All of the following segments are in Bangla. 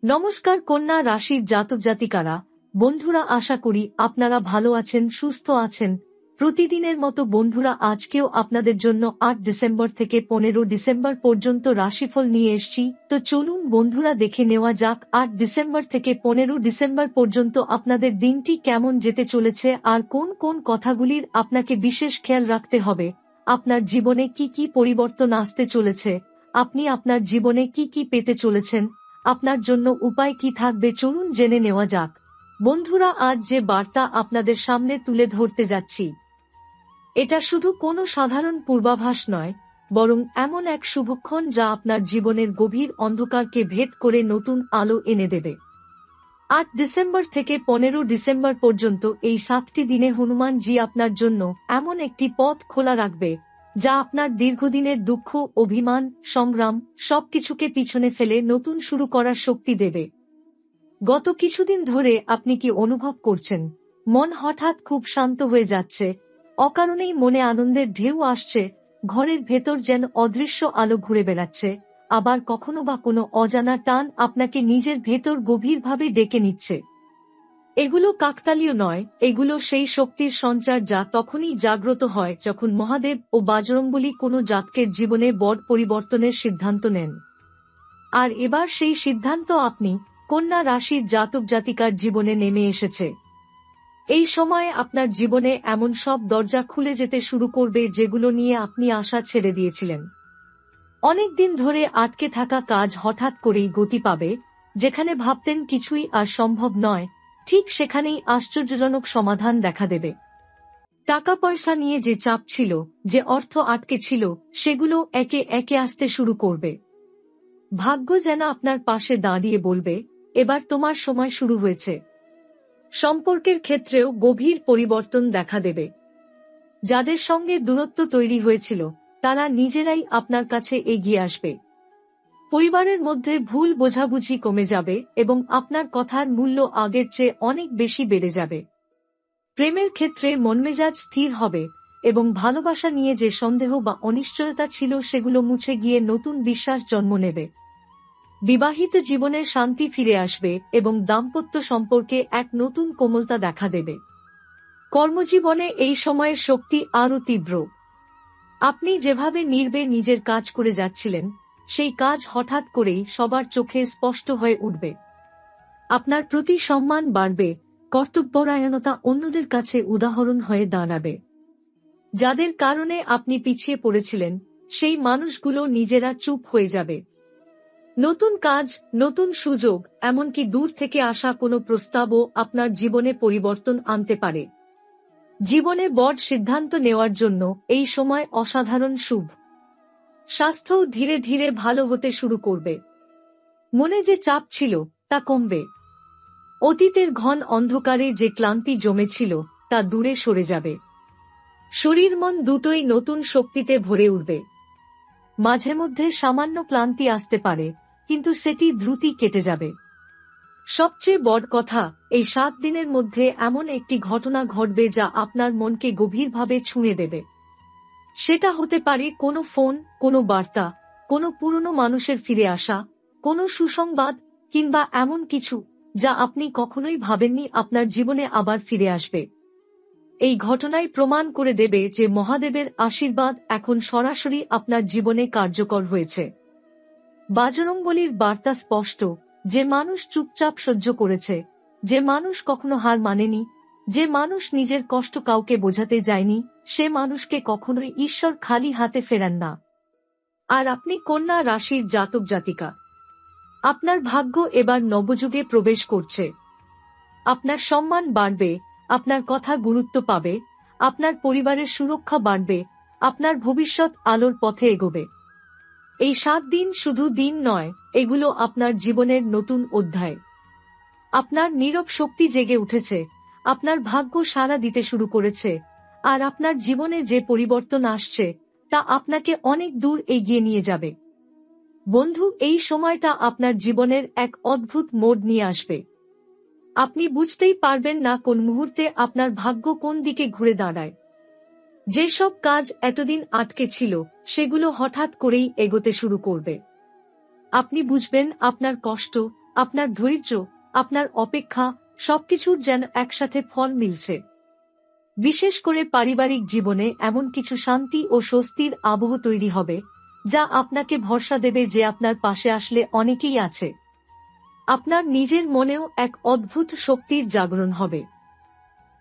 নমস্কার কন্যা রাশির জাতক জাতিকারা, বন্ধুরা, আশা করি আপনারা ভালো আছেন, সুস্থ আছেন। প্রতিদিনের মতো বন্ধুরা, আজকেও আপনাদের জন্য ৮ ডিসেম্বর থেকে ১৫ ডিসেম্বর পর্যন্ত রাশিফল নিয়ে এসেছি। তো চলুন বন্ধুরা, দেখে নেওয়া যাক ৮ ডিসেম্বর থেকে ১৫ ডিসেম্বর পর্যন্ত আপনাদের দিনটি কেমন যেতে চলেছে আর কোন কোন কথাগুলির আপনাকে বিশেষ খেয়াল রাখতে হবে। আপনার জীবনে কি কি পরিবর্তন আসতে চলেছে, আপনি আপনার জীবনে কি কি পেতে চলেছেন, আপনার জন্য উপায় কি থাকবে, চলুন জেনে নেওয়া যাক। বন্ধুরা, আজ যে বার্তা আপনাদের সামনে তুলে ধরতে যাচ্ছি, এটা শুধু কোনো সাধারণ পূর্বাভাস নয়, বরং এমন এক শুভক্ষণ যা আপনার জীবনের গভীর অন্ধকারকে ভেদ করে নতুন আলো এনে দেবে। ৮ ডিসেম্বর থেকে ১৫ ডিসেম্বর পর্যন্ত এই ৭টি দিনে হনুমানজি আপনার জন্য এমন একটি পথ খোলা রাখবে যা আপনার দীর্ঘদিনের দুঃখ, অভিমান, সংগ্রাম সবকিছুকে পিছনে ফেলে নতুন শুরু করার শক্তি দেবে। গত কিছুদিন ধরে আপনি কি অনুভব করছেন, মন হঠাৎ খুব শান্ত হয়ে যাচ্ছে, অকারণেই মনে আনন্দের ঢেউ আসছে, ঘরের ভেতর যেন অদৃশ্য আলো ঘুরে বেড়াচ্ছে, আবার কখনো বা কোনো অজানা টান আপনাকে নিজের ভেতর গভীরভাবে ডেকে নিচ্ছে। এগুলো কাকতালীয় নয়, এগুলো সেই শক্তির সঞ্চার যা তখনই জাগ্রত হয় যখন মহাদেব ও বজরংবলী কোনো জাতকের জীবনে বড় পরিবর্তনের সিদ্ধান্ত নেন। আর এবার সেই সিদ্ধান্ত আপনি, কন্যা রাশির জাতক জাতিকার জীবনে নেমে এসেছে। এই সময়ে আপনার জীবনে এমন সব দরজা খুলে যেতে শুরু করবে যেগুলো নিয়ে আপনি আশা ছেড়ে দিয়েছিলেন। অনেকদিন ধরে আটকে থাকা কাজ হঠাৎ করেই গতি পাবে, যেখানে ভাবতেন কিছুই আর সম্ভব নয়, ঠিক সেখানেই আশ্চর্যজনক সমাধান দেখা দেবে। টাকা পয়সা নিয়ে যে চাপ ছিল, যে অর্থ আটকে ছিল, সেগুলো একে একে আসতে শুরু করবে। ভাগ্য যেন আপনার পাশে দাঁড়িয়ে বলবে, এবার তোমার সময় শুরু হয়েছে। সম্পর্কের ক্ষেত্রেও গভীর পরিবর্তন দেখা দেবে। যাদের সঙ্গে দূরত্ব তৈরি হয়েছিল, তারা নিজেরাই আপনার কাছে এগিয়ে আসবে। পরিবারের মধ্যে ভুল বোঝাবুঝি কমে যাবে এবং আপনার কথার মূল্য আগের চেয়ে অনেক বেশি বেড়ে যাবে। প্রেমের ক্ষেত্রে মনমেজাজ স্থির হবে এবং ভালোবাসা নিয়ে যে সন্দেহ বা অনিশ্চয়তা ছিল সেগুলো মুছে গিয়ে নতুন বিশ্বাস জন্ম নেবে। বিবাহিত জীবনে শান্তি ফিরে আসবে এবং দাম্পত্য সম্পর্কে এক নতুন কোমলতা দেখা দেবে। কর্মজীবনে এই সময়ের শক্তি আরও তীব্র। আপনি যেভাবে নির্বে নিজের কাজ করে যাচ্ছিলেন, সেই কাজ হঠাৎ করেই সবার চোখে স্পষ্ট হয়ে উঠবে। আপনার প্রতি সম্মান বাড়বে, কর্তব্যপরায়ণতা অন্যদের কাছে উদাহরণ হয়ে দাঁড়াবে। যাদের কারণে আপনি পিছিয়ে পড়েছিলেন, সেই মানুষগুলো নিজেরা চুপ হয়ে যাবে। নতুন কাজ, নতুন সুযোগ, এমনকি দূর থেকে আসা কোনো প্রস্তাবও আপনার জীবনে পরিবর্তন আনতে পারে। জীবনে বড় সিদ্ধান্ত নেওয়ার জন্য এই সময় অসাধারণ শুভ। স্বাস্থ্যও ধীরে ধীরে ভালো হতে শুরু করবে। মনে যে চাপ ছিল, তা কমবে। অতীতের ঘন অন্ধকারে যে ক্লান্তি জমেছিল, তা দূরে সরে যাবে। শরীর মন দুটোই নতুন শক্তিতে ভরে উঠবে। মাঝে মধ্যে সামান্য ক্লান্তি আসতে পারে, কিন্তু সেটি দ্রুতই কেটে যাবে। সবচেয়ে বড় কথা, এই ৭ দিনের মধ্যে এমন একটি ঘটনা ঘটবে যা আপনার মনকে গভীরভাবে ছুঁয়ে দেবে। সেটা হতে পারে কোনো ফোন, কোনো বার্তা, কোনো পুরনো মানুষের ফিরে আসা, কোনো সুসংবাদ, কিংবা এমন কিছু যা আপনি কখনোই ভাবেননি আপনার জীবনে আবার ফিরে আসবে। এই ঘটনাই প্রমাণ করে দেবে যে মহাদেবের আশীর্বাদ এখন সরাসরি আপনার জীবনে কার্যকর হয়েছে। বজরংবলীর বার্তা স্পষ্ট, যে মানুষ চুপচাপ সহ্য করেছে, যে মানুষ কখনো হার মানেনি, যে মানুষ নিজের কষ্ট কাউকে বোঝাতে যায়নি, সে মানুষকে কখনোই ঈশ্বর খালি হাতে ফেরান না। আর আপনি কন্যা রাশির জাতক জাতিকা, আপনার ভাগ্য এবার নবযুগে প্রবেশ করছে। আপনার সম্মান বাড়বে, আপনার কথা গুরুত্ব পাবে, আপনার পরিবারের সুরক্ষা বাড়বে, আপনার ভবিষ্যৎ আলোর পথে এগোবে। এই ৭ দিন শুধু দিন নয়, এগুলো আপনার জীবনের নতুন অধ্যায়। আপনার নীরব শক্তি জেগে উঠেছে, আপনার ভাগ্য সাড়া দিতে শুরু করেছে, আর আপনার জীবনে যে পরিবর্তন আসছে, তা আপনাকে অনেক দূর এগিয়ে নিয়ে যাবে। বন্ধু, এই সময়টা আপনার জীবনের এক অদ্ভুত মোড় নিয়ে আসবে। আপনি বুঝতেই পারবেন না কোন মুহূর্তে আপনার ভাগ্য কোন দিকে ঘুরে দাঁড়ায়। যেসব কাজ এতদিন আটকে ছিল, সেগুলো হঠাৎ করেই এগোতে শুরু করবে। আপনি বুঝবেন আপনার কষ্ট, আপনার ধৈর্য, আপনার অপেক্ষা সবকিছুর যেন একসাথে ফল মিলছে। বিশেষ করে পারিবারিক জীবনে এমন কিছু শান্তি ও স্বস্তির আবহ তৈরি হবে, যা আপনাকে ভরসা দেবে যে আপনার পাশে আসলে অনেকেই আছে। আপনার নিজের মনেও এক অদ্ভুত শক্তির জাগরণ হবে।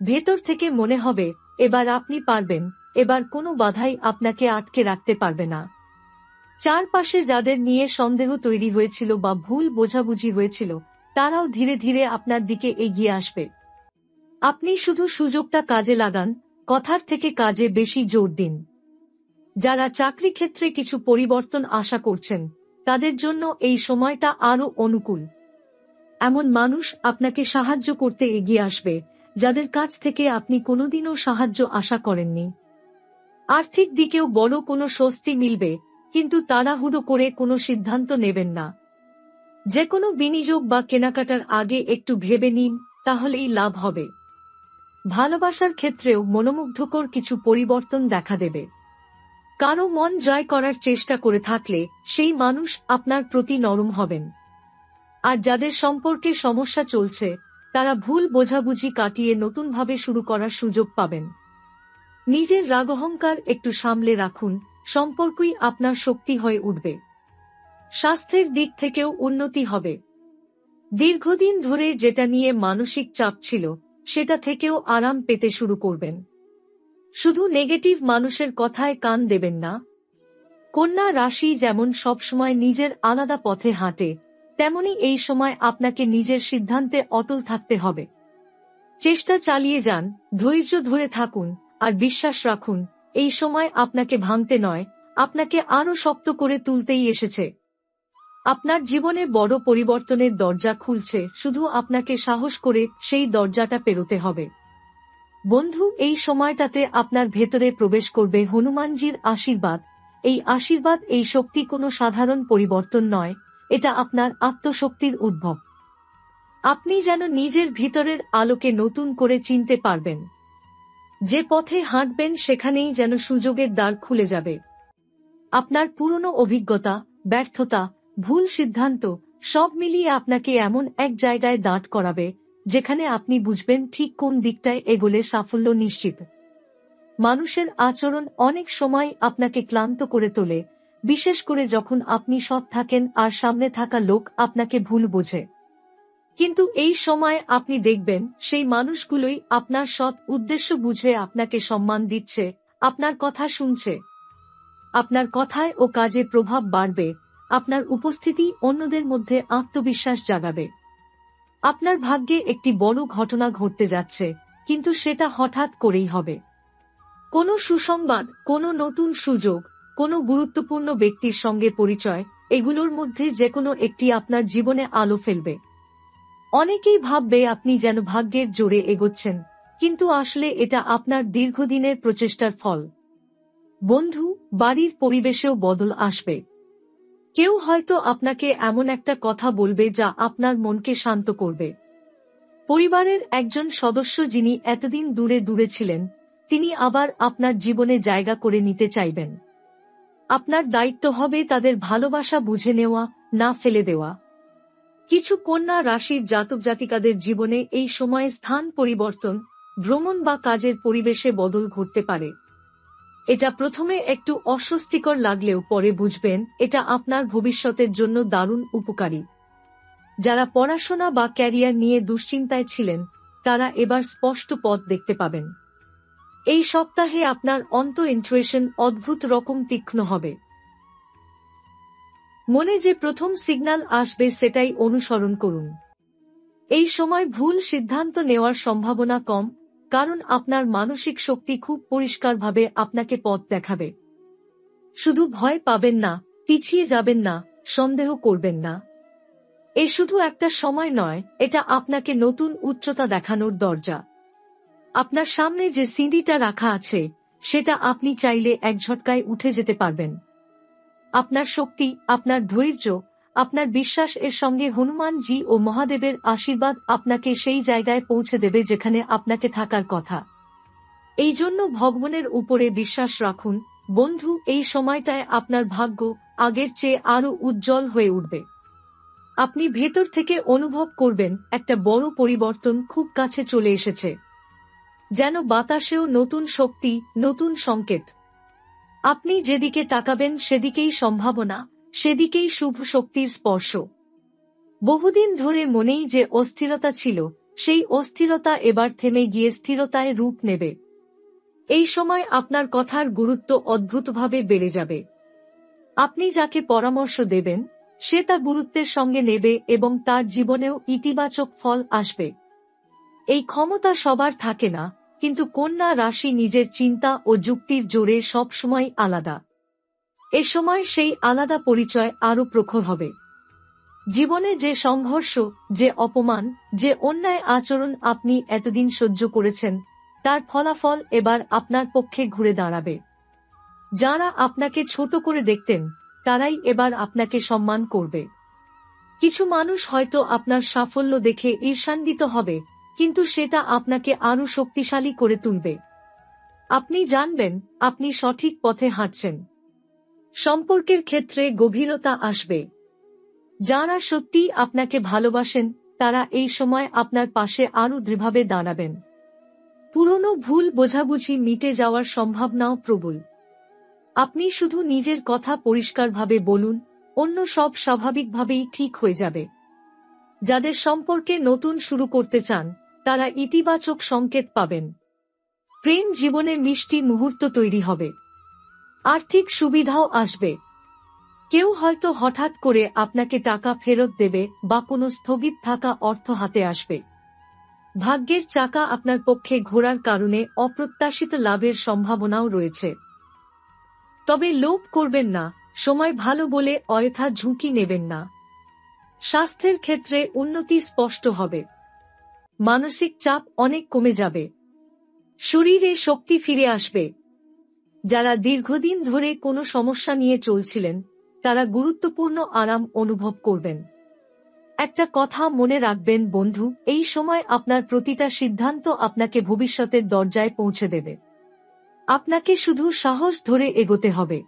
ভেতর থেকে মনে হবে, এবার আপনি পারবেন, এবার কোনো বাধাই আপনাকে আটকে রাখতে পারবে না। চারপাশে যাদের নিয়ে সন্দেহ তৈরি হয়েছিল বা ভুল বোঝাবুঝি হয়েছিল, তারাও ধীরে ধীরে আপনার দিকে এগিয়ে আসবে। আপনি শুধু সুযোগটা কাজে লাগান, কথার থেকে কাজে বেশি জোর দিন। যারা চাকরি ক্ষেত্রে কিছু পরিবর্তন আশা করছেন, তাদের জন্য এই সময়টা আরও অনুকূল। এমন মানুষ আপনাকে সাহায্য করতে এগিয়ে আসবে, যাদের কাছ থেকে আপনি কোনোদিনও সাহায্য আশা করেননি। আর্থিক দিকেও বড় কোনো স্বস্তি মিলবে, কিন্তু তাড়াহুড়ো করে কোনো সিদ্ধান্ত নেবেন না। যে কোনো বিনিয়োগ বা কেনাকাটার আগে একটু ভেবে নিন, তাহলেই লাভ হবে। ভালোবাসার ক্ষেত্রেও মনোমুগ্ধকর কিছু পরিবর্তন দেখা দেবে। কারো মন জয় করার চেষ্টা করে থাকলে সেই মানুষ আপনার প্রতি নরম হবেন। আর যাদের সম্পর্কে সমস্যা চলছে, তারা ভুল বোঝাবুঝি কাটিয়ে নতুনভাবে শুরু করার সুযোগ পাবেন। নিজের রাগঅহংকার একটু সামলে রাখুন, সম্পর্কই আপনার শক্তি হয়ে উঠবে। স্বাস্থ্যের দিক থেকেও উন্নতি হবে। দীর্ঘদিন ধরে যেটা নিয়ে মানসিক চাপ ছিল, সেটা থেকেও আরাম পেতে শুরু করবেন। শুধু নেগেটিভ মানুষের কথায় কান দেবেন না। কন্যা রাশি যেমন সবসময় নিজের আলাদা পথে হাঁটে, তেমনি এই সময় আপনাকে নিজের সিদ্ধান্তে অটল থাকতে হবে। চেষ্টা চালিয়ে যান, ধৈর্য ধরে থাকুন, আর বিশ্বাস রাখুন, এই সময় আপনাকে ভাঙতে নয়, আপনাকে আরও শক্ত করে তুলতেই এসেছে। আপনার জীবনে বড় পরিবর্তনের দরজা খুলছে, শুধু আপনাকে সাহস করে সেই দরজাটা পেরোতে হবে। বন্ধু, এই সময়টাতে আপনার ভেতরে প্রবেশ করবে হনুমানজির আশীর্বাদ। এই আশীর্বাদ, এই শক্তি কোনো সাধারণ পরিবর্তন নয়, এটা আপনার আত্মশক্তির উদ্ভব। আপনি যেন নিজের ভিতরের আলোকে নতুন করে চিনতে পারবেন। যে পথে হাঁটবেন সেখানেই যেন সুযোগের দ্বার খুলে যাবে। আপনার পুরনো অভিজ্ঞতা, ব্যর্থতা, ভুল সিদ্ধান্ত সব মিলিয়ে আপনাকে এমন এক জায়গায় দাঁড় করাবে, যেখানে আপনি বুঝবেন ঠিক কোন দিকটায় এগোলে সাফল্য নিশ্চিত। মানুষের আচরণ অনেক সময় আপনাকে ক্লান্ত করে তোলে, বিশেষ করে যখন আপনি সৎ থাকেন আর সামনে থাকা লোক আপনাকে ভুল বোঝে। কিন্তু এই সময় আপনি দেখবেন, সেই মানুষগুলোই আপনার সৎ উদ্দেশ্য বুঝে আপনাকে সম্মান দিচ্ছে, আপনার কথা শুনছে। আপনার কথায় ও কাজে প্রভাব বাড়বে, আপনার উপস্থিতি অন্যদের মধ্যে আত্মবিশ্বাস জাগাবে। আপনার ভাগ্যে একটি বড় ঘটনা ঘটতে যাচ্ছে, কিন্তু সেটা হঠাৎ করেই হবে। কোনো সুসংবাদ, কোনো নতুন সুযোগ, কোনো গুরুত্বপূর্ণ ব্যক্তির সঙ্গে পরিচয়, এগুলোর মধ্যে যে কোনো একটি আপনার জীবনে আলো ফেলবে। অনেকেই ভাববে আপনি যেন ভাগ্যের জোরে এগোচ্ছেন, কিন্তু আসলে এটা আপনার দীর্ঘদিনের প্রচেষ্টার ফল। বন্ধু, বাড়ির পরিবেশেও বদল আসবে। কেউ হয়তো আপনাকে এমন একটা কথা বলবে যা আপনার মনকে শান্ত করবে। পরিবারের একজন সদস্য যিনি এতদিন দূরে দূরে ছিলেন, তিনি আবার আপনার জীবনে জায়গা করে নিতে চাইবেন। আপনার দায়িত্ব হবে তাদের ভালোবাসা বুঝে নেওয়া, না ফেলে দেওয়া। কিছু কন্যা রাশির জাতক জাতিকাদের জীবনে এই সময়ে স্থান পরিবর্তন, ভ্রমণ বা কাজের পরিবেশে বদল ঘটতে পারে। এটা প্রথমে একটু অস্বস্তিকর লাগলেও পরে বুঝবেন, এটা আপনার ভবিষ্যতের জন্য দারুণ উপকারী। যারা পড়াশোনা বা ক্যারিয়ার নিয়ে দুশ্চিন্তায় ছিলেন, তারা এবার স্পষ্ট পথ দেখতে পাবেন। এই সপ্তাহে আপনার ইন্টুইশন অদ্ভুত রকম তীক্ষ্ণ হবে। মনে যে প্রথম সিগন্যাল আসবে সেটাই অনুসরণ করুন। এই সময় ভুল সিদ্ধান্ত নেওয়ার সম্ভাবনা কম, কারণ আপনার মানসিক শক্তি খুব পরিষ্কারভাবে আপনাকে পথ দেখাবে। শুধু ভয় পাবেন না, পিছিয়ে যাবেন না, সন্দেহ করবেন না। এ শুধু একটা সময় নয়, এটা আপনাকে নতুন উচ্চতা দেখানোর দরজা। আপনার সামনে যে সিঁড়িটা রাখা আছে, সেটা আপনি চাইলে এক ঝটকায় উঠে যেতে পারবেন। আপনার শক্তি, আপনার ধৈর্য, আপনার বিশ্বাস এর সঙ্গে হনুমানজি ও মহাদেবের আশীর্বাদ আপনাকে সেই জায়গায় পৌঁছে দেবে যেখানে আপনাকে থাকার কথা। এই জন্য ভগবানের উপরে বিশ্বাস রাখুন। বন্ধু, এই সময়টায় আপনার ভাগ্য আগের চেয়ে আরো উজ্জ্বল হয়ে উঠবে। আপনি ভেতর থেকে অনুভব করবেন একটা বড় পরিবর্তন খুব কাছে চলে এসেছে, যেন বাতাসেও নতুন শক্তি, নতুন সংকেত। আপনি যেদিকে তাকাবেন সেদিকেই সম্ভাবনা, সেদিকেই শুভ শক্তির স্পর্শ। বহুদিন ধরে মনেই যে অস্থিরতা ছিল, সেই অস্থিরতা এবার থেমে গিয়ে স্থিরতায় রূপ নেবে। এই সময় আপনার কথার গুরুত্ব অদ্ভুতভাবে বেড়ে যাবে। আপনি যাকে পরামর্শ দেবেন সে তা গুরুত্বের সঙ্গে নেবে এবং তার জীবনেও ইতিবাচক ফল আসবে। এই ক্ষমতা সবার থাকে না, কিন্তু কন্যা রাশি নিজের চিন্তা ও যুক্তির জোরে সবসময় আলাদা। এ সময় সেই আলাদা পরিচয় আরও প্রখর হবে। জীবনে যে সংঘর্ষ, যে অপমান, যে অন্যায় আচরণ আপনি এতদিন সহ্য করেছেন, তার ফলাফল এবার আপনার পক্ষে ঘুরে দাঁড়াবে। যারা আপনাকে ছোট করে দেখতেন তারাই এবার আপনাকে সম্মান করবে। কিছু মানুষ হয়তো আপনার সাফল্য দেখে ঈর্ষান্বিত হবে, কিন্তু সেটা আপনাকে আরও শক্তিশালী করে তুলবে। আপনি জানবেন আপনি সঠিক পথে হাঁটছেন। সম্পর্কের ক্ষেত্রে গভীরতা আসবে। যারা সত্যিই আপনাকে ভালোবাসেন তারা এই সময় আপনার পাশে আরও দৃঢ়ভাবে দাঁড়াবেন। পুরনো ভুল বোঝাবুঝি মিটে যাওয়ার সম্ভাবনাও প্রবল। আপনি শুধু নিজের কথা পরিষ্কারভাবে বলুন, অন্য সব স্বাভাবিকভাবেই ঠিক হয়ে যাবে। যাদের সম্পর্কে নতুন শুরু করতে চান তারা ইতিবাচক সংকেত পাবেন। প্রেম জীবনে মিষ্টি মুহূর্ত তৈরি হবে। আর্থিক সুবিধাও আসবে। কেউ হয়তো হঠাৎ করে আপনাকে টাকা ফেরত দেবে বা কোনো স্থগিত থাকা অর্থ হাতে আসবে। ভাগ্যের চাকা আপনার পক্ষে ঘোরার কারণে অপ্রত্যাশিত লাভের সম্ভাবনাও রয়েছে। তবে লোভ করবেন না, সময় ভালো বলে অযথা ঝুঁকি নেবেন না। স্বাস্থ্যের ক্ষেত্রে উন্নতি স্পষ্ট হবে। মানসিক চাপ অনেক কমে যাবে। শরীরে শক্তি ফিরে আসবে। যারা দীর্ঘদিন ধরে কোনো সমস্যা নিয়ে চলছিলেন তারা গুরুত্বপূর্ণ আরাম অনুভব করবেন। একটা কথা মনে রাখবেন বন্ধু, এই সময় আপনার প্রতিটা সিদ্ধান্ত আপনাকে ভবিষ্যতের দরজায় পৌঁছে দেবে। আপনাকে শুধু সাহস ধরে এগোতে হবে।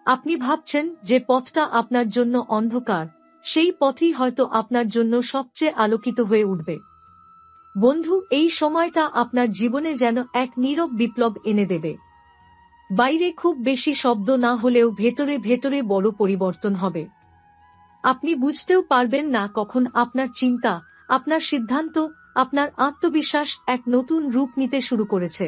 আপনি ভাবছেন যে পথটা আপনার জন্য অন্ধকার, সেই পথই হয়তো আপনার জন্য সবচেয়ে আলোকিত হয়ে উঠবে। বন্ধু, এই সময়টা আপনার জীবনে যেন এক নীরব বিপ্লব এনে দেবে। বাইরে খুব বেশি শব্দ না হলেও ভেতরে ভেতরে বড় পরিবর্তন হবে। আপনি বুঝতেও পারবেন না কখন আপনার চিন্তা, আপনার সিদ্ধান্ত, আপনার আত্মবিশ্বাস এক নতুন রূপ নিতে শুরু করেছে।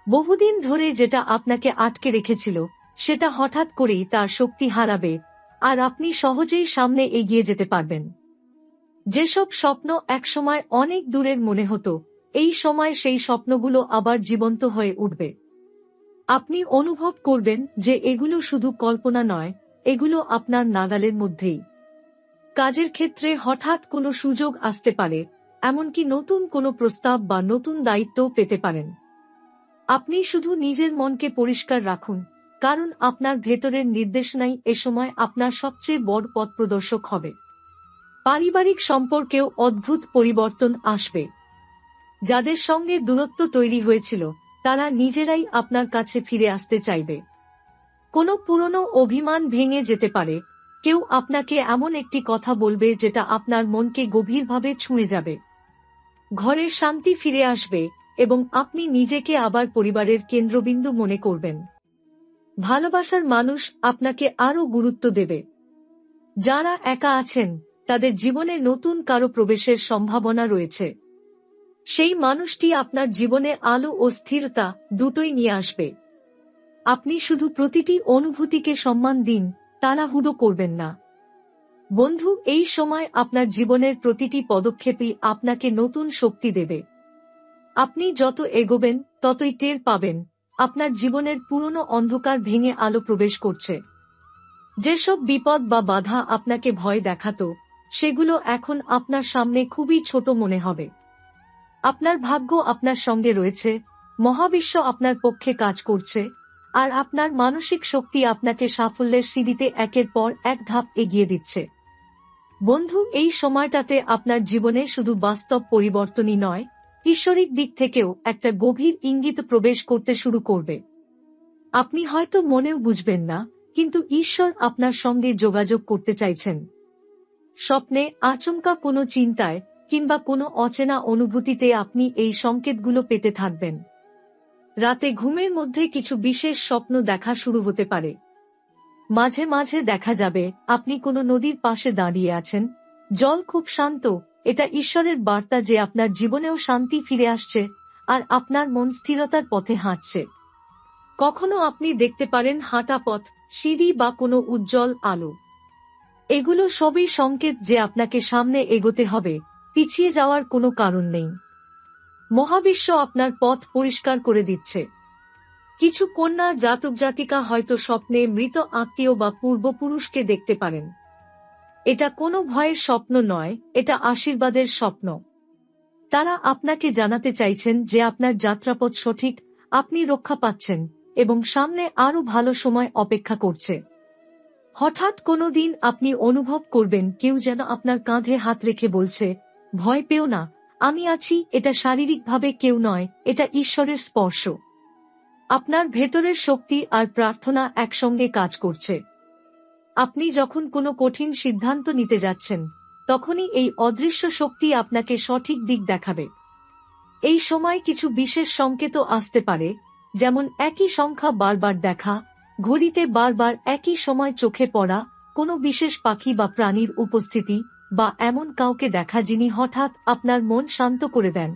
বহুদিন ধরে যেটা আপনাকে আটকে রেখেছিল সেটা হঠাৎ করেই তার শক্তি হারাবে, আর আপনি সহজেই সামনে এগিয়ে যেতে পারবেন। যেসব স্বপ্ন একসময় অনেক দূরের মনে হতো, এই সময় সেই স্বপ্নগুলো আবার জীবন্ত হয়ে উঠবে। আপনি অনুভব করবেন যে এগুলো শুধু কল্পনা নয়, এগুলো আপনার নাগালের মধ্যেই। কাজের ক্ষেত্রে হঠাৎ কোনো সুযোগ আসতে পারে, এমনকি নতুন কোনো প্রস্তাব বা নতুন দায়িত্বও পেতে পারেন। আপনি শুধু নিজের মনকে পরিষ্কার রাখুন, কারণ আপনার ভেতরের নির্দেশনাই এ সময় আপনার সবচেয়ে বড় পথ প্রদর্শক হবে। পারিবারিক সম্পর্কেও অদ্ভুত পরিবর্তন আসবে। যাদের সঙ্গে দূরত্ব তৈরি হয়েছিল তারা নিজেরাই আপনার কাছে ফিরে আসতে চাইবে। কোনো পুরনো অভিমান ভেঙে যেতে পারে, কেউ আপনাকে এমন একটি কথা বলবে যেটা আপনার মনকে গভীরভাবে ছুঁয়ে যাবে। ঘরের শান্তি ফিরে আসবে এবং আপনি নিজেকে আবার পরিবারের কেন্দ্রবিন্দু মনে করবেন। ভালোবাসার মানুষ আপনাকে আরও গুরুত্ব দেবে। যারা একা আছেন তাদের জীবনে নতুন কারো প্রবেশের সম্ভাবনা রয়েছে। সেই মানুষটি আপনার জীবনে আলো ও স্থিরতা দুটোই নিয়ে আসবে। আপনি শুধু প্রতিটি অনুভূতিকে সম্মান দিন, তাড়াহুড়ো করবেন না। বন্ধু, এই সময় আপনার জীবনের প্রতিটি পদক্ষেপই আপনাকে নতুন শক্তি দেবে। আপনি যত এগোবেন ততই টের পাবেন আপনার জীবনের পুরনো অন্ধকার ভেঙে আলো প্রবেশ করছে। যেসব বিপদ বা বাধা আপনাকে ভয় দেখাতো সেগুলো এখন আপনার সামনে খুবই ছোট মনে হবে। আপনার ভাগ্য আপনার সঙ্গে রয়েছে, মহাবিশ্ব আপনার পক্ষে কাজ করছে, আর আপনার মানসিক শক্তি আপনাকে সাফল্যের সিঁড়িতে একের পর এক ধাপ এগিয়ে দিচ্ছে। বন্ধু, এই সময়টাতে আপনার জীবনে শুধু বাস্তব পরিবর্তনই নয়, ঈশ্বরিক দিক থেকেও একটা গভীর ইঙ্গিত প্রবেশ করতে শুরু করবে। আপনি হয়তো মনেও বুঝবেন না, কিন্তু ঈশ্বর আপনার সঙ্গে যোগাযোগ করতে চাইছেন। স্বপ্নে, আচমকা কোনো চিন্তায় কিংবা কোনো অচেনা অনুভূতিতে আপনি এই সংকেতগুলো পেতে থাকবেন। রাতে ঘুমের মধ্যে কিছু বিশেষ স্বপ্ন দেখা শুরু হতে পারে। মাঝে মাঝে দেখা যাবে আপনি কোনো নদীর পাশে দাঁড়িয়ে আছেন, জল খুব শান্ত। এটা ঈশ্বরের বার্তা যে আপনার জীবনেও শান্তি ফিরে আসছে আর আপনার মন স্থিরতার পথে হাঁটছে। কখনো আপনি দেখতে পারেন হাঁটা পথ, সিঁড়ি বা কোনো উজ্জ্বল আলো। এগুলো সবই সংকেত যে আপনাকে সামনে এগোতে হবে, পিছিয়ে যাওয়ার কোনো কারণ নেই। মহাবিশ্ব আপনার পথ পরিষ্কার করে দিচ্ছে। কিছু কন্যা জাতক জাতিকা হয়তো স্বপ্নে মৃত আত্মীয় বা পূর্বপুরুষকে দেখতে পারেন। এটা কোনো ভয়ের স্বপ্ন নয়, এটা আশীর্বাদের স্বপ্ন। তারা আপনাকে জানাতে চাইছেন যে আপনার যাত্রাপথ সঠিক, আপনি রক্ষা পাচ্ছেন এবং সামনে আরো ভালো সময় অপেক্ষা করছে। হঠাৎ কোনো দিন আপনি অনুভব করবেন কেউ যেন আপনার কাঁধে হাত রেখে বলছে, ভয় পেও না, আমি আছি। এটা শারীরিকভাবে কেউ নয়, এটা ঈশ্বরের স্পর্শ। আপনার ভেতরের শক্তি আর প্রার্থনা একসঙ্গে কাজ করছে। আপনি যখন কোনো কঠিন সিদ্ধান্ত নিতে যাচ্ছেন, তখনই এই অদৃশ্য শক্তি আপনাকে সঠিক দিক দেখাবে। এই সময় কিছু বিশেষ সংকেতও আসতে পারে, যেমন একই সংখ্যা বারবার দেখা, ঘড়িতে বারবার একই সময় চোখে পড়া, কোনো বিশেষ পাখি বা প্রাণীর উপস্থিতি, বা এমন কাউকে দেখা যিনি হঠাৎ আপনার মন শান্ত করে দেন।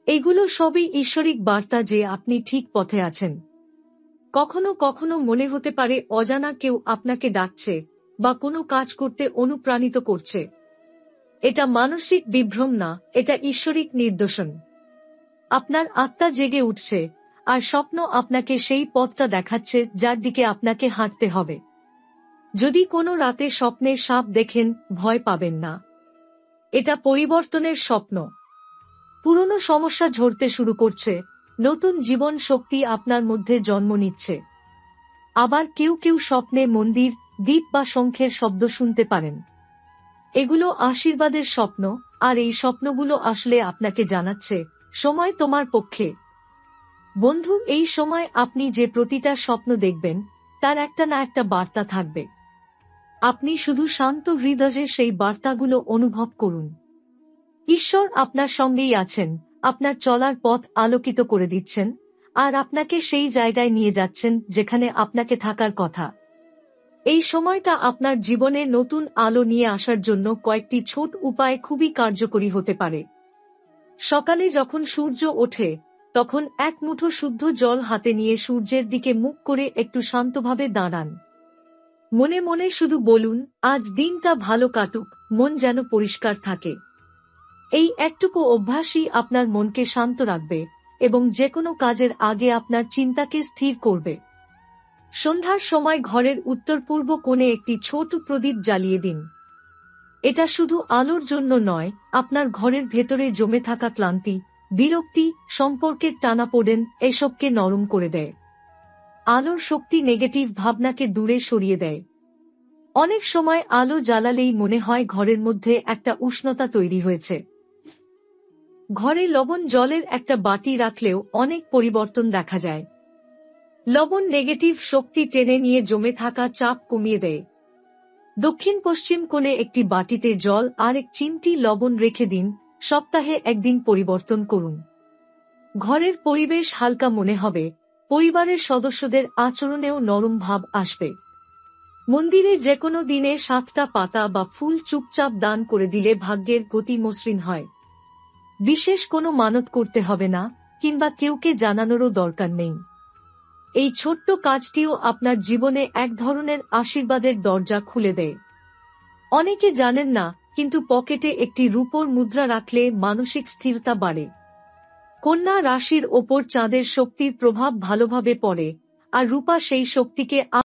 এগুলো সবই ঈশ্বরিক বার্তা যে আপনি ঠিক পথে আছেন। কখনো কখনো মনে হতে পারে অজানা কেউ আপনাকে ডাকছে বা কোনো কাজ করতে অনুপ্রাণিত করছে। এটা মানসিক বিভ্রম না, এটা ঈশ্বরিক নির্দেশন। আপনার আত্মা জেগে উঠছে আর স্বপ্ন আপনাকে সেই পথটা দেখাচ্ছে যার দিকে আপনাকে হাঁটতে হবে। যদি কোনো রাতে স্বপ্নে সাপ দেখেন, ভয় পাবেন না। এটা পরিবর্তনের স্বপ্ন। পুরনো সমস্যা ঝরতে শুরু করছে, নতুন জীবন শক্তি আপনার মধ্যে জন্ম নিচ্ছে। আবার কেউ কেউ স্বপ্নে মন্দির, দ্বীপ বা শঙ্খের শব্দ শুনতে পারেন। এগুলো আশীর্বাদের স্বপ্ন, আর এই স্বপ্নগুলো আসলে আপনাকে জানাচ্ছে, সময় তোমার পক্ষে। বন্ধু, এই সময় আপনি যে প্রতিটা স্বপ্ন দেখবেন, তার একটা না একটা বার্তা থাকবে। আপনি শুধু শান্ত হৃদয়ে সেই বার্তাগুলো অনুভব করুন। ঈশ্বর আপনার সঙ্গেই আছেন, আপনার চলার পথ আলোকিত করে দিচ্ছেন, আর আপনাকে সেই জায়গায় নিয়ে যাচ্ছেন যেখানে আপনাকে থাকার কথা। এই সময়টা আপনার জীবনে নতুন আলো নিয়ে আসার জন্য কয়েকটি ছোট উপায় খুবই কার্যকরী হতে পারে। সকালে যখন সূর্য ওঠে, তখন এক মুঠো শুদ্ধ জল হাতে নিয়ে সূর্যের দিকে মুখ করে একটু শান্তভাবে দাঁড়ান। মনে মনে শুধু বলুন, আজ দিনটা ভালো কাটুক, মন যেন পরিষ্কার থাকে। এই একটুকু অভ্যাসই আপনার মনকে শান্ত রাখবে এবং যে কোনো কাজের আগে আপনার চিন্তাকে স্থির করবে। সন্ধ্যার সময় ঘরের উত্তর পূর্ব কোণে একটি ছোট প্রদীপ জ্বালিয়ে দিন। এটা শুধু আলোর জন্য নয়, আপনার ঘরের ভেতরে জমে থাকা ক্লান্তি, বিরক্তি, সম্পর্কের টানাপোড়েন এসবকে নরম করে দেয়। আলোর শক্তি নেগেটিভ ভাবনাকে দূরে সরিয়ে দেয়। অনেক সময় আলো জ্বালালেই মনে হয় ঘরের মধ্যে একটা উষ্ণতা তৈরি হয়েছে। ঘরে লবণ জলের একটা বাটি রাখলেও অনেক পরিবর্তন দেখা যায়। লবণ নেগেটিভ শক্তি টেনে নিয়ে জমে থাকা চাপ কমিয়ে দেয়। দক্ষিণ পশ্চিম কোণে একটি বাটিতে জল আর এক চিমটি লবণ রেখে দিন। সপ্তাহে একদিন পরিবর্তন করুন। ঘরের পরিবেশ হালকা মনে হবে, পরিবারের সদস্যদের আচরণেও নরম ভাব আসবে। মন্দিরে যে কোনো দিনে 7টা পাতা বা ফুল চুপচাপ দান করে দিলে ভাগ্যের গতি মসৃণ হয়। বিশেষ কোনো মানত করতে হবে না, কিংবা কেউকে জানানোরও দরকার নেই। এই ছোট্ট কাজটিও আপনার জীবনে এক ধরনের আশীর্বাদের দরজা খুলে দেয়। অনেকে জানেন না, কিন্তু পকেটে একটি রূপোর মুদ্রা রাখলে মানসিক স্থিরতা বাড়ে। কন্যা রাশির ওপর চাঁদের শক্তির প্রভাব ভালোভাবে পড়ে, আর রূপা সেই শক্তিকে